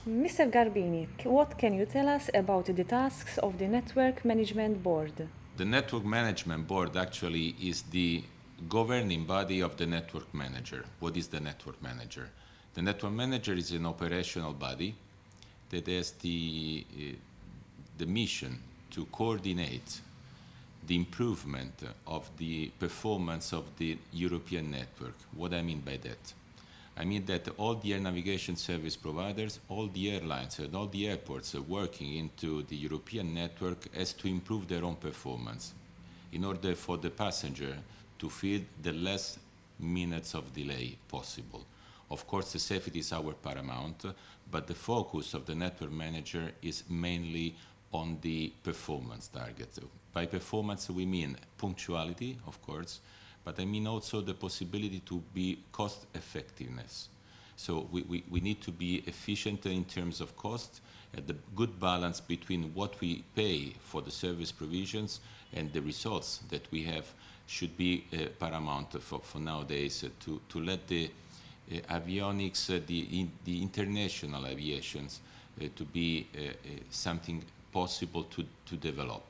Mr. Garbini, what can you tell us about the tasks of the Network Management Board? The Network Management Board actually is the governing body of the network manager. What is the network manager? The network manager is an operational body that has the mission to coordinate the improvement of the performance of the European network. What I mean by that? I mean that all the air navigation service providers, all the airlines and all the airports working into the European network has to improve their own performance in order for the passenger to feel the less minutes of delay possible. Of course, the safety is our paramount, but the focus of the network manager is mainly on the performance target. By performance, we mean punctuality, of course, but I mean also the possibility to be cost effectiveness. So we need to be efficient in terms of cost, and the good balance between what we pay for the service provisions and the results that we have should be paramount for nowadays to let the avionics, the international aviations, to be something possible to develop.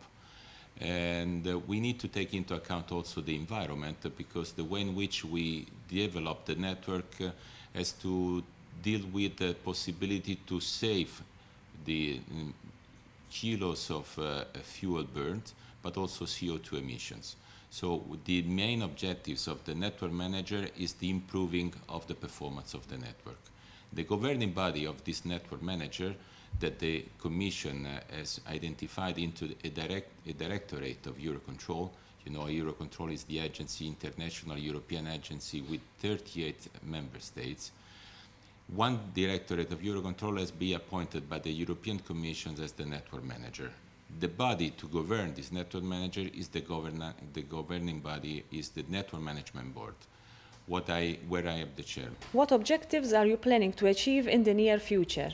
And we need to take into account also the environment, because the way in which we develop the network has to deal with the possibility to save the kilos of fuel burned, but also CO2 emissions. So the main objectives of the network manager is the improving of the performance of the network. The governing body of this network manager that the Commission has identified into a directorate of Eurocontrol. You know, Eurocontrol is the agency, international European agency with 38 member states. One directorate of Eurocontrol has been appointed by the European Commission as the network manager. The body to govern this network manager is the governing body is the Network Management Board, where I am the chair. What objectives are you planning to achieve in the near future?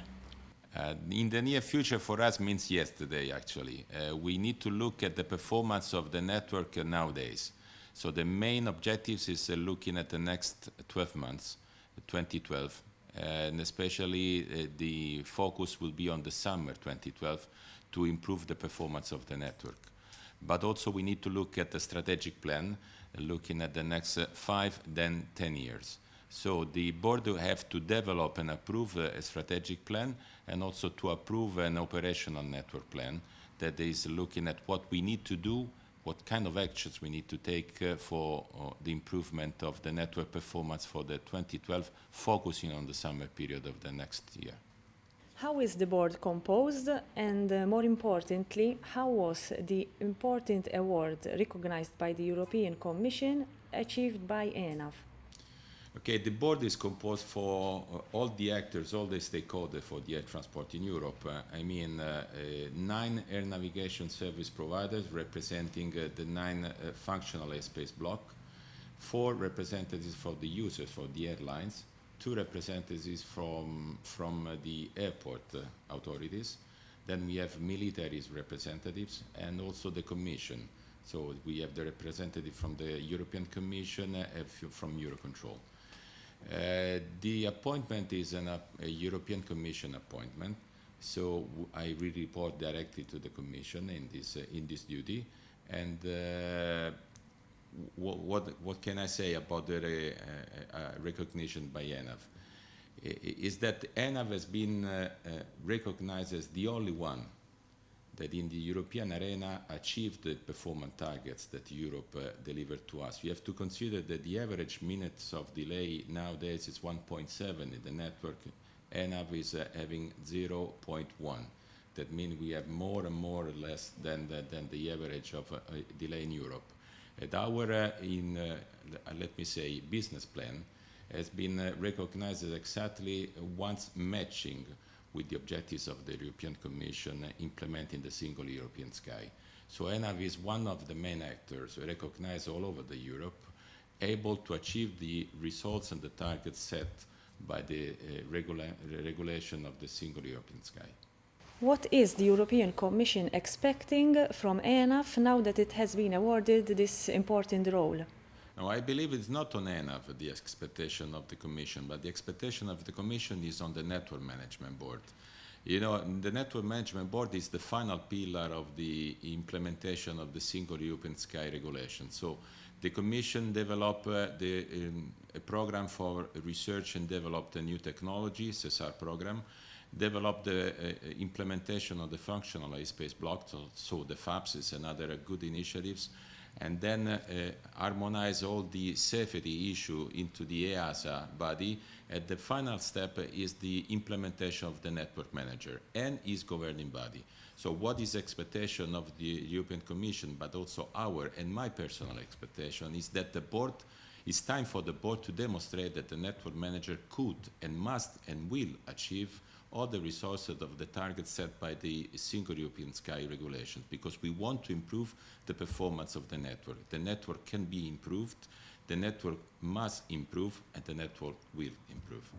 In the near future for us means yesterday, actually. We need to look at the performance of the network nowadays. So the main objectives is looking at the next 12 months, 2012, and especially the focus will be on the summer 2012 to improve the performance of the network. But also we need to look at the strategic plan, looking at the next 5, then 10 years. So the board will have to develop and approve a strategic plan and also to approve an operational network plan that is looking at what we need to do, what kind of actions we need to take for the improvement of the network performance for the 2012, focusing on the summer period of the next year. How is the board composed, and more importantly, how was the important award recognized by the European Commission achieved by ENAV? Okay, the board is composed for all the actors, all the stakeholders for the air transport in Europe. 9 air navigation service providers representing the 9 functional airspace block, 4 representatives for the users, for the airlines, 2 representatives from the airport authorities. Then we have military representatives and also the Commission. So we have the representative from the European Commission from Eurocontrol. The appointment is a European Commission appointment, so I will report directly to the Commission in this duty. And what can I say about the recognition by ENAV? Is that ENAV has been recognized as the only one that in the European arena achieved the performance targets that Europe delivered to us. We have to consider that the average minutes of delay nowadays is 1.7 in the network. ENAV is having 0.1. That means we have more and more or less than the average of delay in Europe. And our, let me say, business plan has been recognized as exactly once matching with the objectives of the European Commission implementing the single European sky. So ENAV is one of the main actors recognized all over the Europe, able to achieve the results and the targets set by the regulation of the single European sky. What is the European Commission expecting from ENAV now that it has been awarded this important role? No, I believe it's not on ENAV, the expectation of the Commission, but the expectation of the Commission is on the Network Management Board. You know, the Network Management Board is the final pillar of the implementation of the Single European Sky Regulation. So the Commission developed a program for research and developed a new technology, CESAR program, developed the implementation of the functional airspace block, so the FAPS is another good initiatives, and then harmonize all the safety issue into the EASA body. And the final step is the implementation of the network manager and its governing body. So what is expectation of the European Commission, but also our and my personal expectation, is that the board, it's time for the board to demonstrate that the network manager could and must and will achieve all the resources of the targets set by the Single European Sky Regulation, because we want to improve the performance of the network. The network can be improved, the network must improve, and the network will improve.